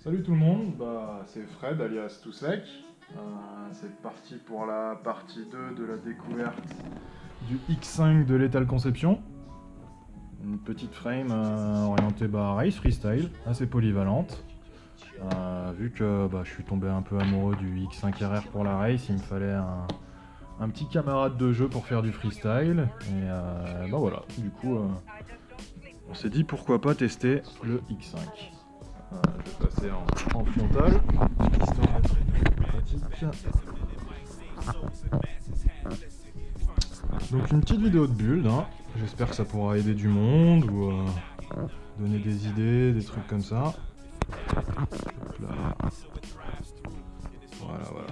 Salut tout le monde, c'est Fred alias Toussec. C'est parti pour la partie 2 de la découverte du X5 de Lethal Conception. Une petite frame orientée race freestyle, assez polyvalente. Vu que je suis tombé un peu amoureux du X5RR pour la race, il me fallait un petit camarade de jeu pour faire du freestyle. Et voilà, du coup on s'est dit pourquoi pas tester le X5. Je vais passer en frontal, histoire d'être pratique. Donc une petite vidéo de build, hein. J'espère que ça pourra aider du monde ou donner des idées, des trucs comme ça. Hop là. Voilà.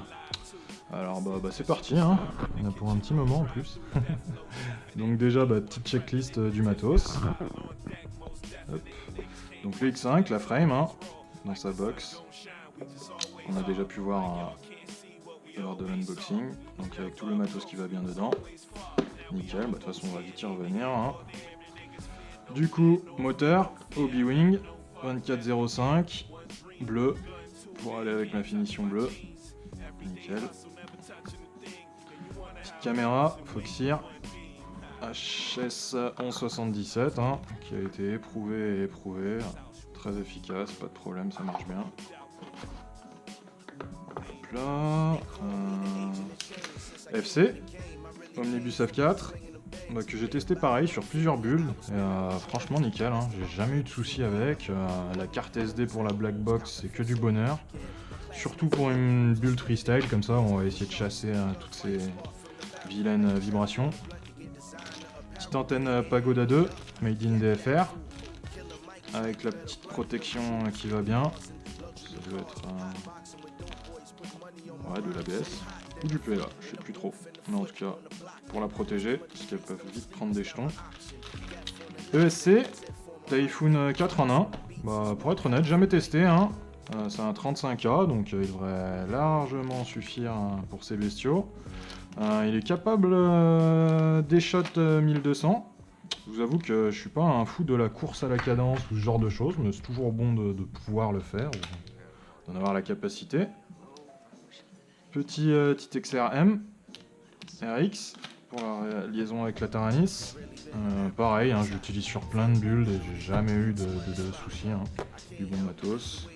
Alors c'est parti, hein. On a pour un petit moment en plus. Donc déjà petite checklist du matos. Hop. Donc le X5, la frame, hein, dans sa box. On a déjà pu voir lors de l'unboxing, donc avec tout le matos qui va bien dedans. Nickel, de toute façon on va vite y revenir. Hein. Du coup, moteur, Hobby-Wing, 2405, bleu, pour aller avec ma finition bleue. Nickel. Petite caméra, Foxeer, HS 1177, hein, qui a été éprouvé et éprouvé. Très efficace, pas de problème, ça marche bien. Hop là. FC, Omnibus F4, que j'ai testé pareil sur plusieurs builds. Et, franchement nickel, hein, j'ai jamais eu de soucis avec. La carte SD pour la black box, c'est que du bonheur. Surtout pour une build freestyle, comme ça on va essayer de chasser toutes ces vilaines vibrations. Petite antenne Pagoda 2, made in DFR, avec la petite protection qui va bien. Ça doit être de l'ABS ou du PLA, je sais plus trop. Mais en tout cas, pour la protéger, parce qu'elles peuvent vite prendre des jetons. ESC, Typhoon 4 en 1. Pour être honnête, jamais testé. Hein. C'est un 35K, donc il devrait largement suffire pour ces bestiaux. Il est capable des shots 1200. Je vous avoue que je suis pas un fou de la course à la cadence ou ce genre de choses, mais c'est toujours bon de pouvoir le faire, ou d'en avoir la capacité. Petit XRM RX pour la liaison avec la Taranis. Pareil, hein, je l'utilise sur plein de builds et j'ai jamais eu de soucis. Hein. Du bon matos.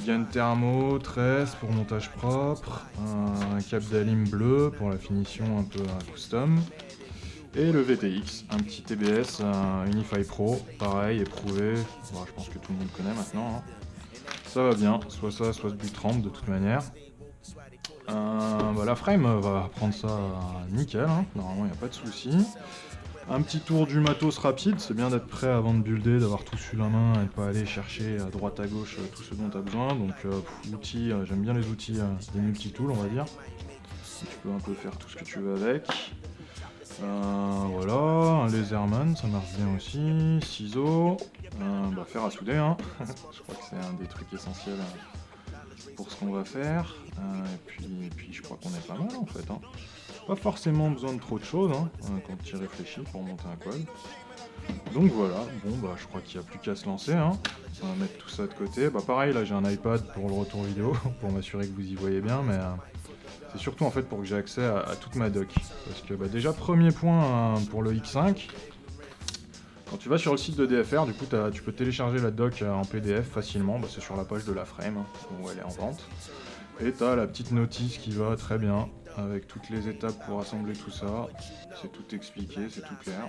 Gain thermo, tresse pour montage propre. Un cap d'alim bleu pour la finition un peu custom. Et le VTX, un petit TBS, un Unify Pro, pareil, éprouvé. Je pense que tout le monde connaît maintenant. Hein. Ça va bien, soit ça, soit du 30 de toute manière. La frame va prendre ça nickel, hein. Normalement il n'y a pas de souci. Un petit tour du matos rapide, c'est bien d'être prêt avant de builder, d'avoir tout sous la main et de pas aller chercher à droite à gauche tout ce dont tu as besoin. Donc outils, j'aime bien les outils, les multitools on va dire. Tu peux un peu faire tout ce que tu veux avec. Voilà, un laserman, ça marche bien aussi. Ciseaux, fer à souder, hein. Je crois que c'est un des trucs essentiels pour ce qu'on va faire. Et puis je crois qu'on est pas mal en fait. Hein. Pas forcément besoin de trop de choses hein, quand tu y réfléchis pour monter un quad. Donc voilà, je crois qu'il n'y a plus qu'à se lancer. Hein. On va mettre tout ça de côté. Pareil, là j'ai un iPad pour le retour vidéo, pour m'assurer que vous y voyez bien, mais c'est surtout en fait pour que j'ai accès à toute ma doc. Parce que déjà, premier point pour le X5, quand tu vas sur le site de DFR, du coup tu peux télécharger la doc en PDF facilement, c'est sur la page de la frame, hein, où elle est en vente. Et tu as la petite notice qui va très bien, avec toutes les étapes pour assembler tout ça. C'est tout expliqué, c'est tout clair.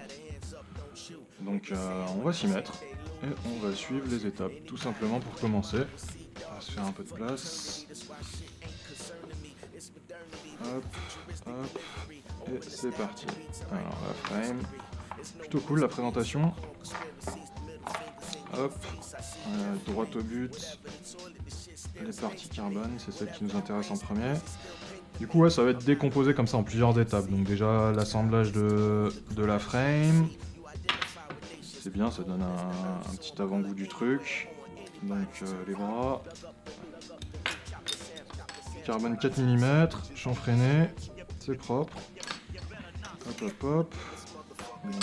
Donc on va s'y mettre, et on va suivre les étapes, tout simplement pour commencer. On va se faire un peu de place. Hop, et c'est parti. Alors la frame, plutôt cool la présentation. Hop, droit au but. Les parties carbone, c'est celle qui nous intéresse en premier. Du coup, ça va être décomposé comme ça en plusieurs étapes. Donc déjà, l'assemblage de la frame. C'est bien, ça donne un petit avant-goût du truc. Donc les bras. Carbone 4 mm, chanfreiné, c'est propre. Hop. Donc,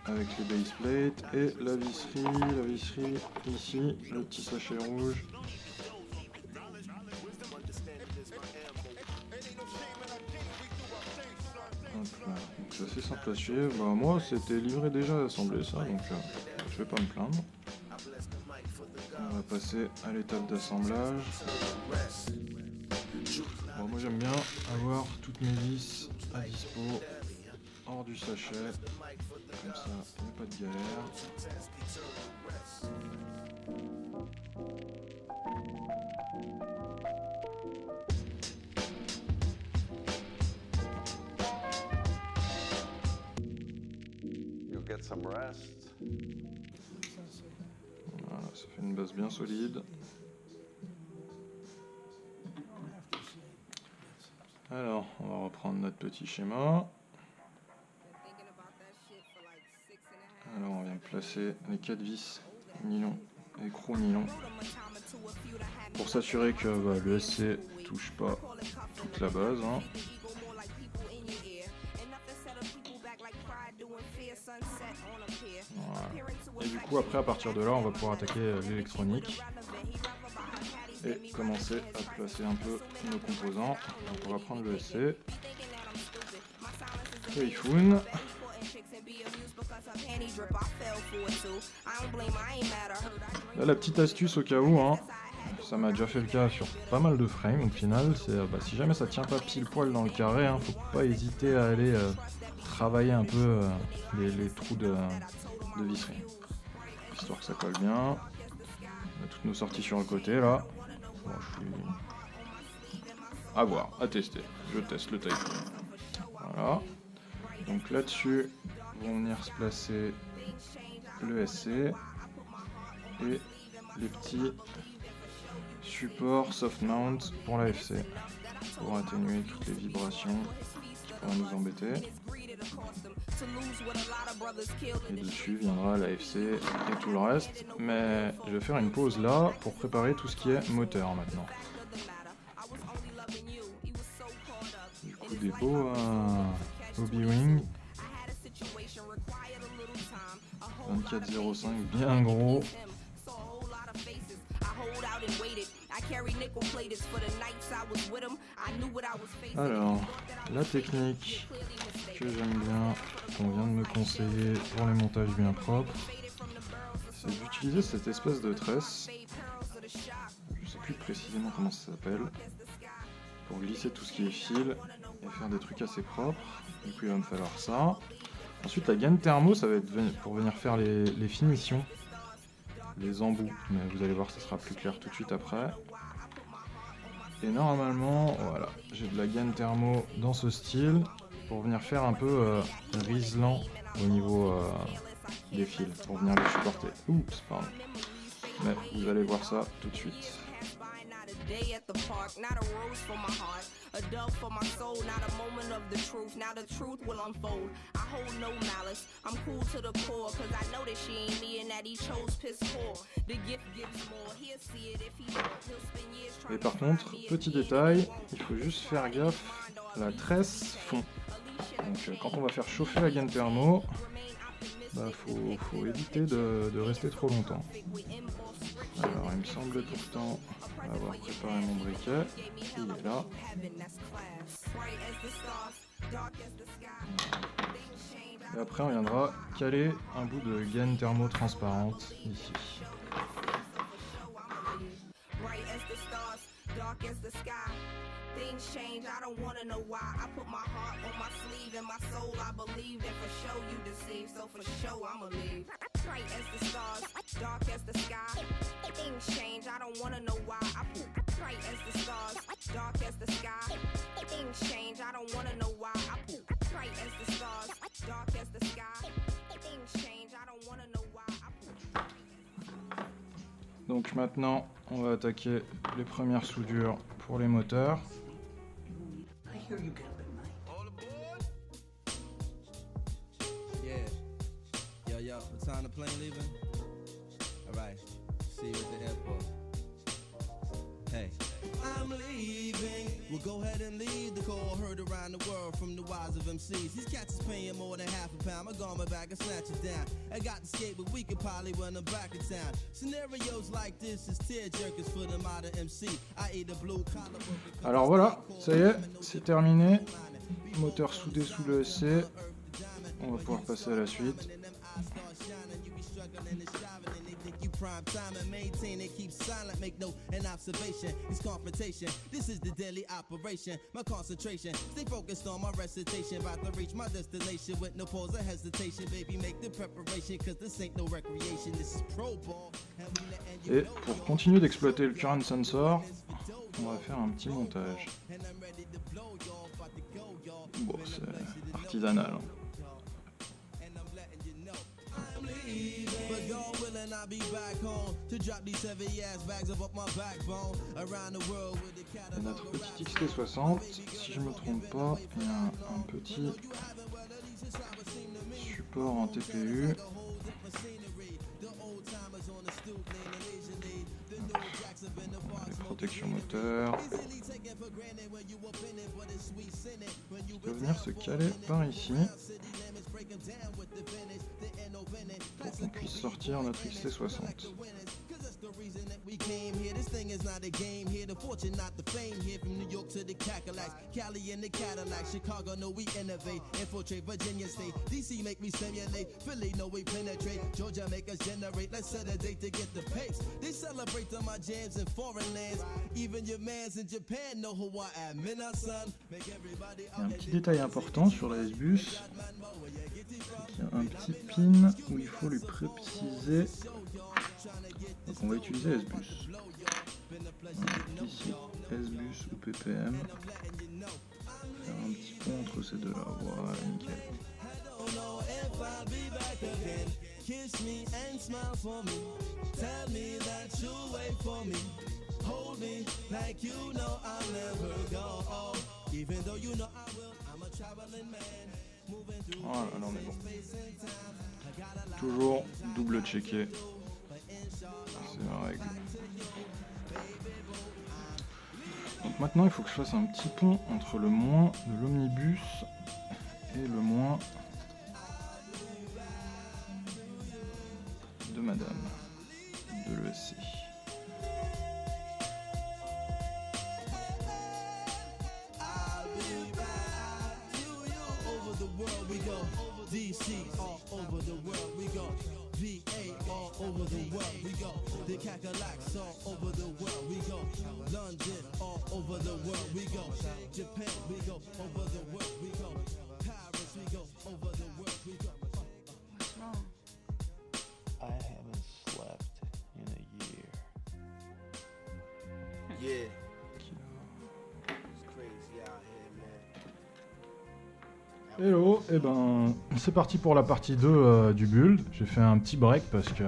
avec les base plates et la visserie ici, le petit sachet rouge. c'est assez simple à suivre. Bah, moi, c'était livré déjà assemblé ça, donc je vais pas me plaindre. On va passer à l'étape d'assemblage. Bon, moi j'aime bien avoir toutes mes vis à dispo hors du sachet, comme ça il n'y a pas de galère. Voilà, ça fait une base bien solide. Alors, on va reprendre notre petit schéma. Alors, on vient placer les 4 vis nylon, écrou nylon, pour s'assurer que le SC touche pas toute la base. Hein. Voilà. Et du coup, après, à partir de là, on va pouvoir attaquer l'électronique et commencer à placer un peu nos composants. Donc, on va prendre le SC, le iPhone. Là, la petite astuce au cas où, hein, ça m'a déjà fait le cas sur pas mal de frames. Au final, c'est si jamais ça tient pas pile poil dans le carré, hein, faut pas hésiter à aller travailler un peu les trous de visserie, histoire que ça colle bien. On a toutes nos sorties sur le côté là. Bon, je suis à voir, à tester. Je teste le type. Voilà. Donc là-dessus vont venir se placer le SC et les petits supports soft mount pour la FC pour atténuer toutes les vibrations qui pourraient nous embêter. Et dessus viendra la FC et tout le reste, mais je vais faire une pause là pour préparer tout ce qui est moteur maintenant. Du coup, des beaux Hobby-Wing 2405 bien gros. Alors, la technique que j'aime bien, qu'on vient de me conseiller pour les montages bien propres, c'est d'utiliser cette espèce de tresse, je sais plus précisément comment ça s'appelle, pour glisser tout ce qui est fil et faire des trucs assez propres. Du coup il va me falloir ça. Ensuite la gaine thermo, ça va être pour venir faire les finitions, les embouts, mais vous allez voir ça sera plus clair tout de suite après. Et normalement, voilà, j'ai de la gaine thermo dans ce style pour venir faire un peu riselant au niveau des fils, pour venir les supporter. Oups, pardon. Mais vous allez voir ça tout de suite. Et par contre, petit détail, il faut juste faire gaffe, la tresse fond. Donc quand on va faire chauffer la gaine thermo, faut éviter de rester trop longtemps. Alors il me semble pourtant avoir préparé mon briquet, il est là. Et après on viendra caler un bout de gaine thermo transparente ici. Things change, I don't wanna know why. I put my heart on my sleeve and my soul I believe, and for sure you deceive, so for sure I'ma leave. Bright as the stars, dark as the sky. Things change, I don't wanna know why. I put bright as the stars, dark as the sky. Things change, I don't wanna know why. I put bright as the stars, dark as the sky. Things change, I don't wanna know why. Donc maintenant, on va attaquer les premières soudures pour les moteurs. Yo, what time the plane leaving? All right, see you at the airport. Hey, I'm leaving. We'll go ahead and leave the call heard around the world from the wise of MCs. These cats is paying more than half a pound. I'm going back and snatch it down. I got the skate, but we could probably run them back in town. Scenarios like this is tear jerkers for the modern MC. I eat a blue collar. Alors voilà, ça y est, c'est terminé. Moteur soudé sous le SC. on va pouvoir passer à la suite. You prime time and maintain it, keep silent, make no an observation. It's confrontation. This is the daily operation. My concentration, stay focused on my recitation. About to reach my destination with no pause or hesitation. Baby, make the preparation, cause this ain't no recreation. This is pro ball. Et pour continuer d'exploiter le current sensor, on va faire un petit montage. Bon, c'est artisanal. Et notre petit XT60, si je me trompe pas, il y a un petit support en TPU. Les protections moteurs. Il peut venir se caler par ici pour qu'on puisse sortir notre XT60. We came here, this thing is not a game here. The fortune, not the fame here. From New York to the Cadillacs, Cali in the Cadillac, Chicago, no we innovate, infiltrate Virginia State, DC make me simulate, Philly, no we penetrate, Georgia make us generate. Let's set a date to get the pace. They celebrate on my jams in foreign lands. Even your mans in Japan know who I am. Mina son, make everybody. Il y a un petit détail important sur la S-Bus. Il y a un petit pin où il faut lui préciser. Donc on va utiliser S-Bus. Ici, S-Bus ou PPM. Faire un petit pont entre ces deux-là. Voilà, nickel. Voilà, là on est bon. Toujours double checker. C'est la règle. Donc maintenant il faut que je fasse un petit pont entre le moins de l'omnibus et le moins de madame de l'ESC. DC, all over the world we go. VA, all over the world we go. The Cadillacs, all over the world we go. London, all over the world we go. Japan, we go. Over the world we go. Paris, we go. Over the world we go. What's wrong? I haven't slept in a year. Yeah. It's crazy out here, man. Hello, et ben c'est parti pour la partie 2 du build. J'ai fait un petit break parce que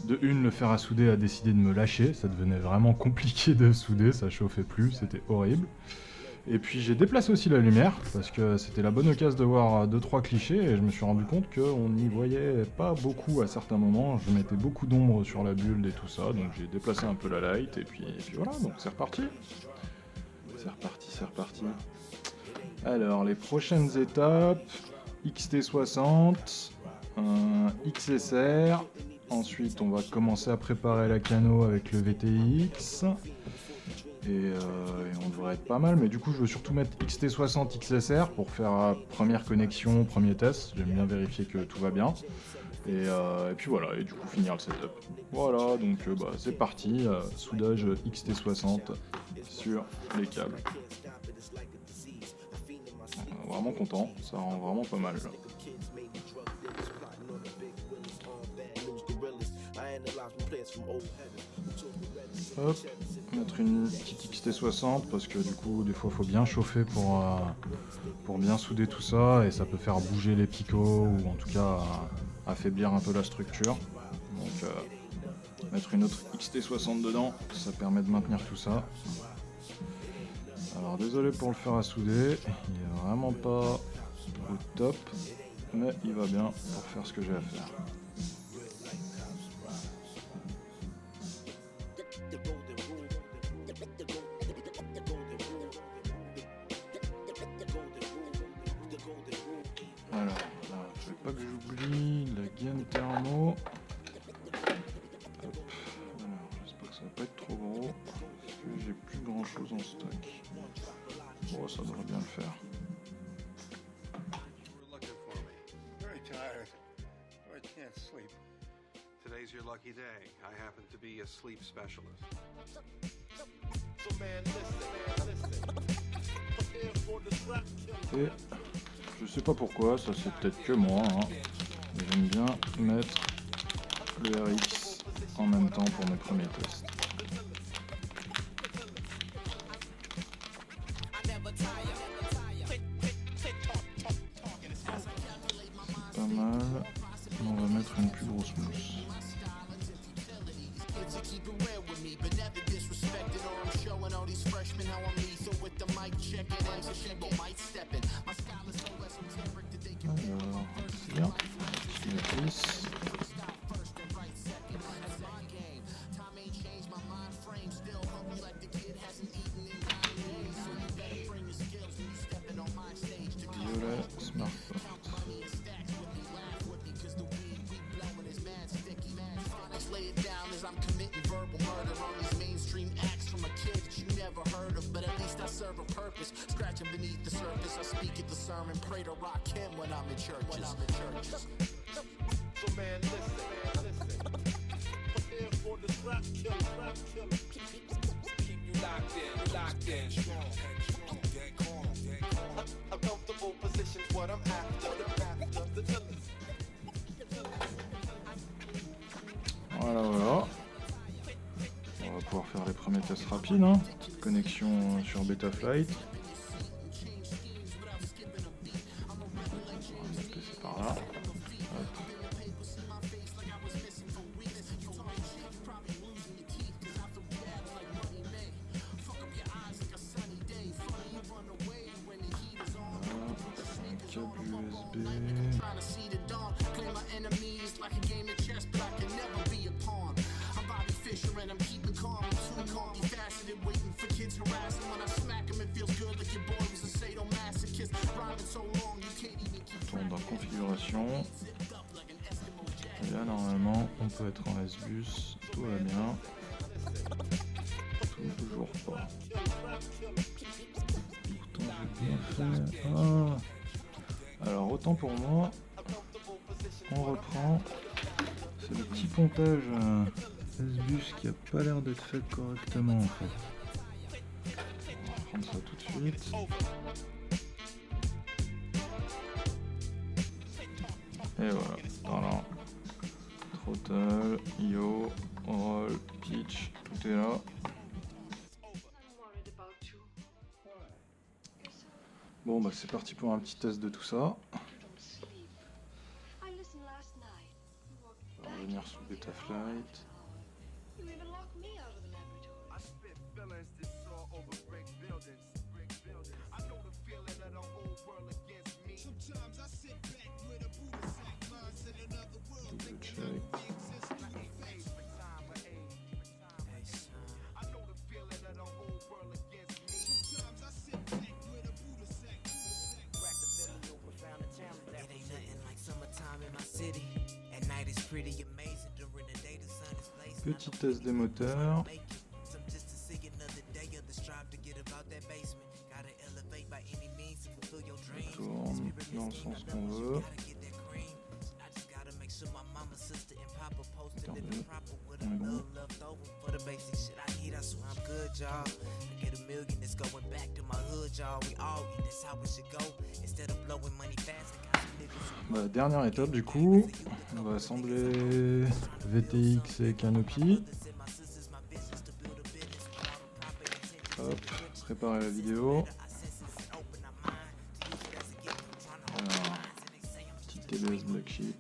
de une, le fer à souder a décidé de me lâcher, ça devenait vraiment compliqué de souder, ça chauffait plus, c'était horrible. Et puis j'ai déplacé aussi la lumière parce que c'était la bonne occasion de voir 2-3 clichés et je me suis rendu compte qu'on n'y voyait pas beaucoup à certains moments. Je mettais beaucoup d'ombre sur la build et tout ça, donc j'ai déplacé un peu la light et puis voilà, donc c'est reparti. C'est reparti. Alors, les prochaines étapes, XT60, XSR, ensuite on va commencer à préparer la cano avec le VTX, et on devrait être pas mal, mais du coup je veux surtout mettre XT60, XSR pour faire la première connexion, premier test, j'aime bien vérifier que tout va bien, et puis voilà, et du coup finir le setup. Voilà, donc c'est parti, soudage XT60 sur les câbles. Vraiment content, ça rend vraiment pas mal là. Hop, mettre une petite XT60 parce que du coup des fois il faut bien chauffer pour bien souder tout ça et ça peut faire bouger les picots ou en tout cas affaiblir un peu la structure. Donc mettre une autre XT60 dedans, ça permet de maintenir tout ça. Alors désolé pour le fer à souder, il est vraiment pas au top, mais il va bien pour faire ce que j'ai à faire. Alors, là, il ne faut pas que j'oublie la gaine thermo. Hop. Alors, j'espère que ça va pas être trop gros, parce que j'ai plus grand chose en stock. Bon, ça devrait bien le faire. Today's your lucky day. I happen to be a sleep specialist. So man, listen. Prepare for the slap kill. Et je sais pas pourquoi, ça c'est peut-être que moi, hein, mais j'aime bien mettre le RX en même temps pour mes premiers tests. Pas mal. On va mettre une plus grosse mousse. Alors, c'est bien. Je maîtrise. Violet Smartport. Lay it down as I'm committing verbal murder on these mainstream acts from a kid that you never heard of, but at least I serve a purpose. Scratching beneath the surface, I speak at the sermon, pray to rock him when I'm in churches. So man, listen. Prepare for the slap kill. Keep you locked in, strong, dead calm. A comfortable position's what I'm after. Voilà. On va pouvoir faire les premiers tests rapides. Hein. Petite connexion sur Betaflight. On va mettre que c'est par là. Hop. Un câble USB. Trying to see the dawn, play my enemies like a game of chess, but I can never be a pawn. I'm Bobby Fischer and I'm keeping calm. I'm too multifaceted, waiting for kids harassing. When I smack 'em, it feels good like your boy was a sadomasochist. Rhyming so long, you can't even keep Tourne dans configuration. Et là normalement on peut être en S-Bus, tout va bien. Toujours pas. Pourtant j'ai bien fait. Ah. Alors autant pour moi, on reprend. C'est le petit pontage S-Bus qui a pas l'air d'être fait correctement en fait. On va reprendre ça tout de suite. Et voilà. Throttle, IO, roll, pitch, tout est là. I'm worried about you. You're so Bon bah c'est parti pour un petit test de tout ça. from sleep. I listened last night. You walked On va back revenir into sur the Betaflight. You even locked me out of the laboratory. I spit feelings that saw over brick buildings. I know the feeling of the whole world against me. Sometimes I sit back with a Buddha sack, minds in another world, Double thinking check. I exist like a phase for time or age. I know the feeling of the whole world against me. Sometimes I sit back with a Buddha sack. Rack the federal profound and talent. It ain't nothing like summertime in my city. At night it's pretty amazing. During the day the sun is blazing. Petit test des moteurs. Some just to see another day of the strive to get about that basement. Gotta elevate by any means to fulfill your dreams. Tourne dans le sens qu'on veut. Gotta get that cream. I just gotta make sure my mama, sister, and papa posted Attends, living proper with a on est bon. little left over for the basic shit I need. I swear I'm good, y'all. I get a million, it's going back to my hood, y'all. We all eat, that's how it should go. Instead of blowing money fast, I got some niggas. Bah, dernière étape du coup, on va assembler VTX et Canopy. Hop, préparer la vidéo. Alors, petit TBS Black Sheep.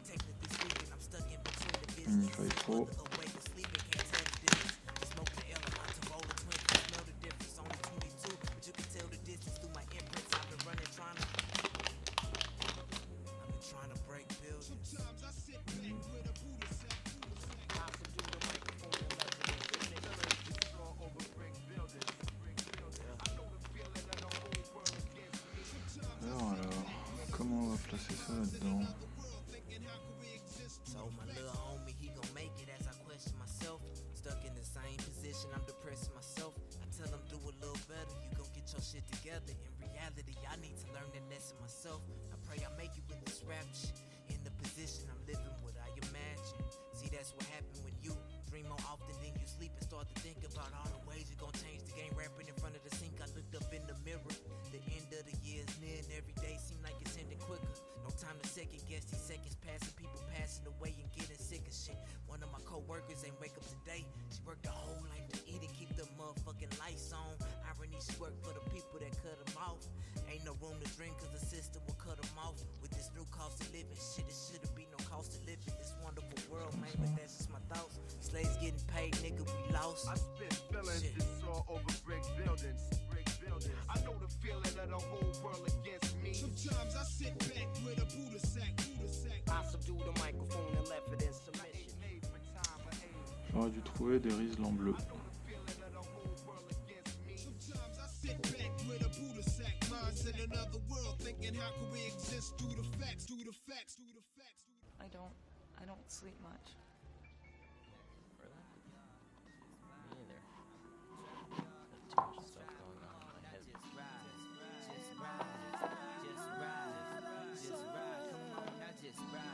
Unify Pro. Alors, comment on va placer ça là-dedans? So my little homie, he gon' make it as I question myself. Stuck in the same position, I'm depressing myself. I tell him do a little better, you gon' get your shit together. In reality, I need to learn that lesson myself. I pray I make it with this rap shit. In the position I'm living what I imagine. See that's what happened when you dream more often than you sleep and start to think about all the ways you're gonna change the game. Rapping in front of the sink, I looked up in the mirror. The end of the year is near and every day seem like it's ending quicker. No time to second guess, these seconds passing, people passing away and getting sick of shit. One of my co-workers ain't wake up today. She worked her whole life to eat and keep the motherfucking lights on. Irony, she worked for the people that cut them off. Ain't no room to drink cause the system will cut them off. With this new cost of living shit, it should've be no cost of living. This wonderful world, man, but that's just my thoughts. Slaves getting paid, nigga, we lost. I spit feelings Shit. that saw over brick buildings. I know the feeling of the whole world against me. Sometimes I sit back with a Buddha sack. I subdued the microphone and left it in submission. J'aurais dû trouver des Riesling bleus. Sometimes I sit back with a Buddha sack. Minds in another world, thinking how can we exist through the facts. I don't sleep much. Really? Me either. Too much stuff going on in my head. Just ride, come on, now just ride.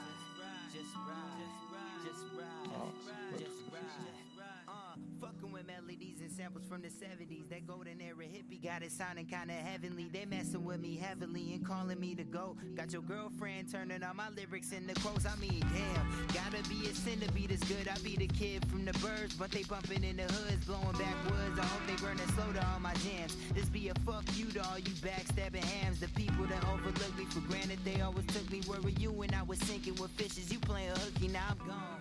Fucking with melodies and samples from the 70s. That golden era hippie got it sounding kinda heavenly. They messing with me heavily and calling me to go. Got your girlfriend turning all my lyrics into quotes. I mean, damn, gotta be a sin to be this good. I be the kid from the birds, but they bumping in the hoods, blowing backwoods. I hope they burning slow to all my jams. This be a fuck you to all you backstabbing hams. The people that overlook me for granted, they always took me. Where were you when I was sinking with fishes? You playing hooky, now I'm gone.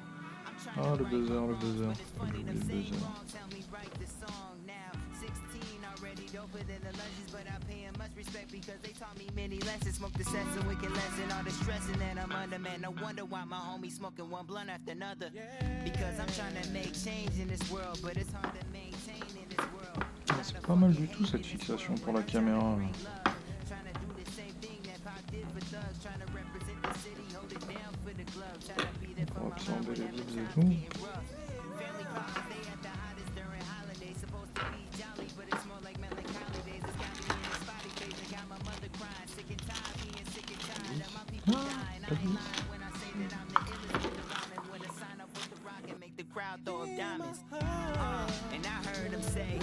Ah, le buzzer. Faut que j'oublie le buzzer. Tell me write the song now. 16 already doper than the lunches, but I pay him much respect because they taught me many lessons. Smoke the sets and wicked lesson, all the stressing that I'm under, man. No wonder why my homies smoking one blunt after another. Because I'm trying to make change in this world, but it's hard to maintain in this world. Ah, c'est pas mal du tout cette fixation pour la caméra. Là. Trying to do the same thing that Pop did for thugs, trying to represent the city, hold it down for the club, trying to be there for Pour my absorber mom les whenever vides et times tout. getting rough. Family problems, they at the hottest during holidays. Supposed to be jolly, but it's more like melancholy days. It's got me in a spotty phase and got my mother crying. Sick and tired, being sick and tired of my people dying. I ain't lying when I say that I'm the illest with the rhyming. When I sign up with the rock and make the crowd throw up diamonds. And I heard him say,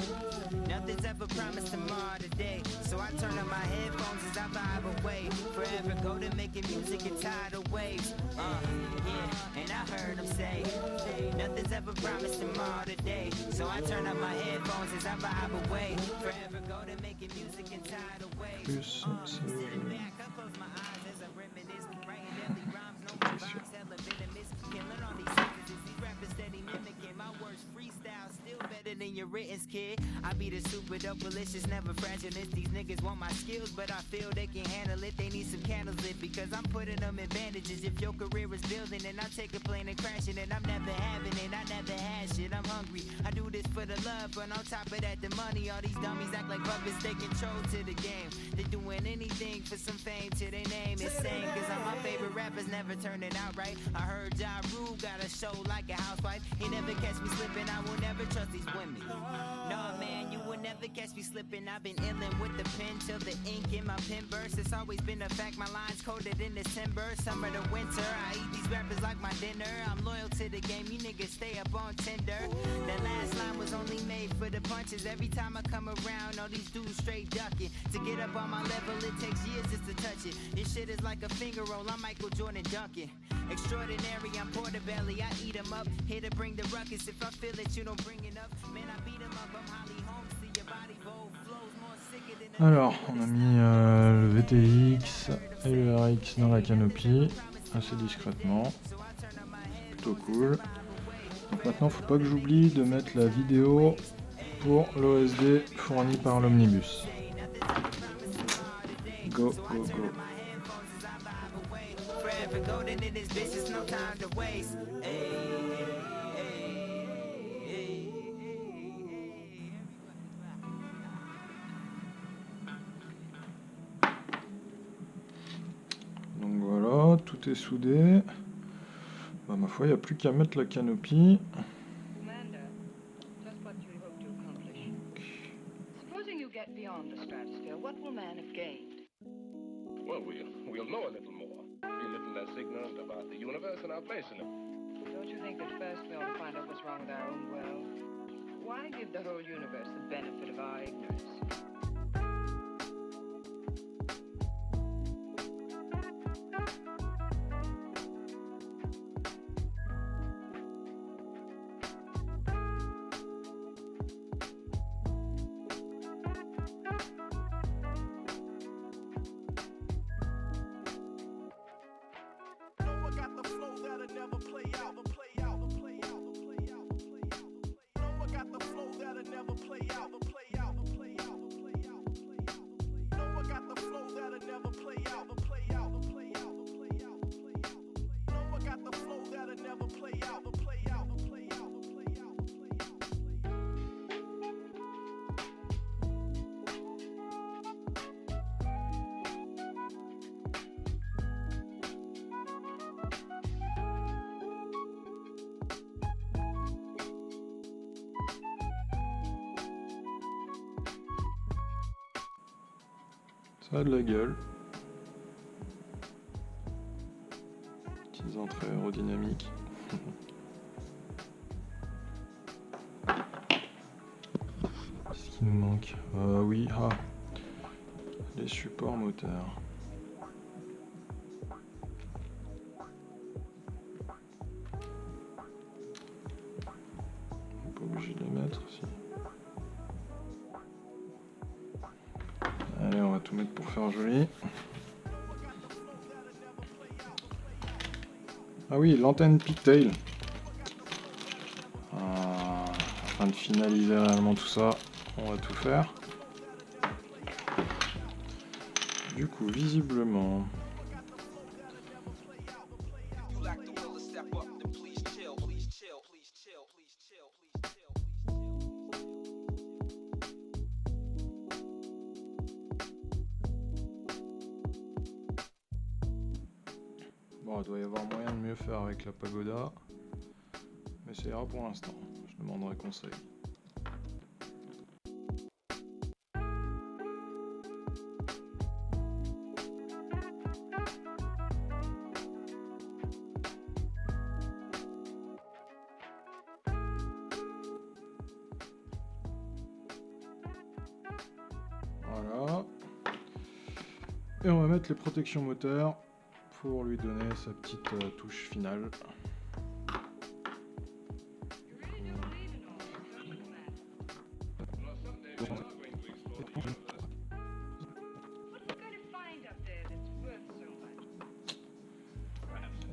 nothing's ever promised tomorrow today. So I turn on my headphones as I vibe away. Forever go to making music and tidal waves. Yeah, and I heard him say, nothing's ever promised tomorrow today. So I turn on my headphones as I vibe away. Forever go to making music and tidal waves. Plus, Sitting back, I close my eyes as I reminisce. Writing deadly rhymes, no more rhymes, hella venomous. Killing all these sentences, these rappers steady mimicking my words. Freestyle still better than your written, kid. I be the super dope, malicious, never fragilist. These niggas want my skills, but I feel they can handle it. They need some candles lit because I'm putting them in bandages. If your career is building and I take a plane and crashing it, I'm never having it. I never had shit. I'm hungry. I do this for the love, but on top of that, the money. All these dummies act like puppets. They control to the game. They doing anything for some fame to their name. Insane, cause all my favorite rappers never turn it out right. I heard Ja Rule got a show like a housewife. He never catch me slipping. I will never trust these women. No, man, you will never catch me slipping. I've been illin' with the pen till the ink in my pen bursts. It's always been a fact. My lines coded in December, summer to winter. I eat these rappers like my dinner. I'm loyal to the game. You niggas stay up on Tinder. That last line was only made for the punches. Every time I come around, all these dudes straight ducking. To get up on my level, it takes years just to touch it. This shit is like a finger roll. I'm Michael Jordan dunking. Extraordinary, I'm Portobello. I eat 'em up. Here to bring the ruckus. If I feel that you don't bring it up, man, I beat 'em up. I'm Holly Holmes. See your body roll flows more sicker than a... Alors, on a mis le VTX et le RX dans la canopie, assez discrètement. Plutôt cool. Donc maintenant, faut pas que j'oublie de mettre la vidéo pour l'OSD fourni par l'Omnibus. Go, go, go. Forever golden in this bitch, there's no time to waste. Donc voilà, tout est soudé. Bah, ma foi, il n'y a plus qu'à mettre la canopie. Commander, just what do you hope to accomplish? Supposing you get beyond the stratosphere, what will man have gained? Well, we'll know a little more. Be a little less ignorant about the universe and our place in it. Don't you to think that first we ought to find out what's wrong with our own world. Why give the whole universe the benefit of our ignorance? I got the flow that'll never play out, play out, play out, play out, play out. I got the flow that'll never play out, play out, play out, play out, play out. I got the flow that'll never play out, play out, play out, play out, play out. I got the flow that'll never play out, play out, play out, play out, play out. Ça a de la gueule. Petites entrées aérodynamiques. Qu'est-ce qui nous manque? Oui, les supports moteurs. On n'est pas obligé de les mettre, si. Allez, on va tout mettre pour faire joli. Ah oui, l'antenne pigtail. Afin de finaliser réellement tout ça, on va tout faire. Du coup, visiblement... Bon, il doit y avoir moyen de mieux faire avec la pagoda, mais ça ira pour l'instant, je demanderai conseil. Voilà. Et on va mettre les protections moteurs pour lui donner sa petite touche finale.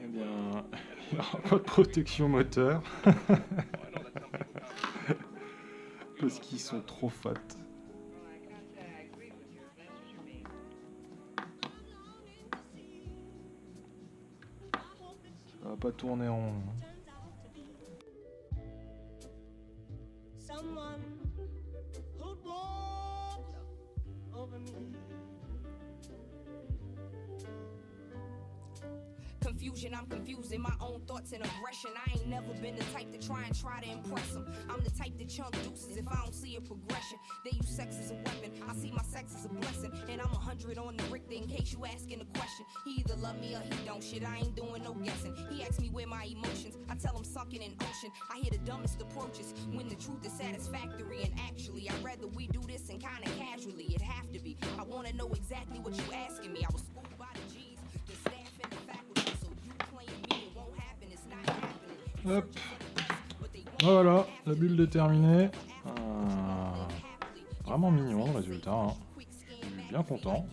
Eh bien, il n'y aura pas de protection moteur. Parce qu'ils sont trop fat. Ça va pas tourner en rond. Confusion, I'm confusing my own thoughts and aggression. I ain't never been the type to try to impress them. I'm the type to chunk deuces if I don't see a progression. They use sex as a weapon, I see my sex as a blessing. And I'm 100 on the Richter in case you asking a question. He either love me or he don't, shit, I ain't doing no guessing. He asks me where my emotions, I tell him sunken in ocean. I hear the dumbest approaches when the truth is satisfactory. And actually, I'd rather we do this and kinda casually, it'd have to be. I wanna know exactly what you asking me. I was schooled by the G's, the staff and the faculty. So you playing me, it won't happen, it's not happening. Hop. Voilà, la bulle est terminée. Vraiment mignon le résultat. Hein. Je suis bien content.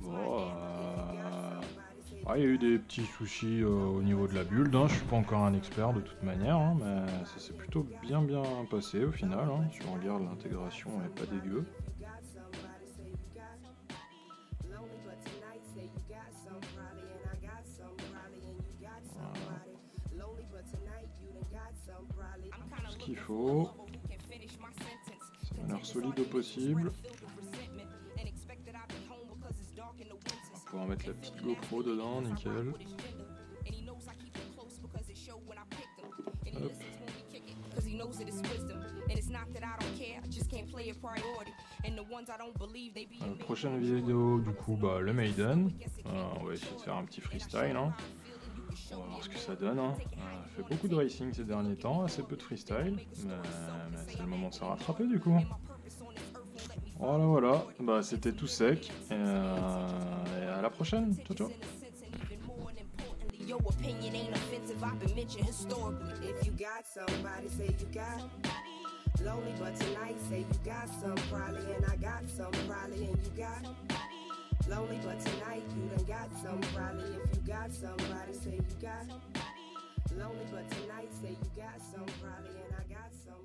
Bon, il y a eu des petits soucis au niveau de la build. Hein. Je suis pas encore un expert de toute manière, hein, mais ça s'est plutôt bien passé au final. Hein. Si on regarde, l'intégration elle est pas dégueu. Ce qu'il faut, ça a l'air solide au possible. On va pouvoir mettre la petite GoPro dedans, nickel. Hop. Prochaine vidéo du coup le Maiden. On va essayer de faire un petit freestyle. Hein. On va voir ce que ça donne. Hein. Fait beaucoup de racing ces derniers temps, assez peu de freestyle, mais c'est le moment de se rattraper du coup. Voilà, bah c'était tout sec, et à la prochaine, ciao ciao. Your opinion ain't offensive, I've been mentioned historically. If you got somebody, say you got lonely, but tonight say you got some probably, and I got some probably, and you got lonely, but tonight you done got some probably. If you got somebody, say you got lonely, but tonight say you got some probably, and I got some.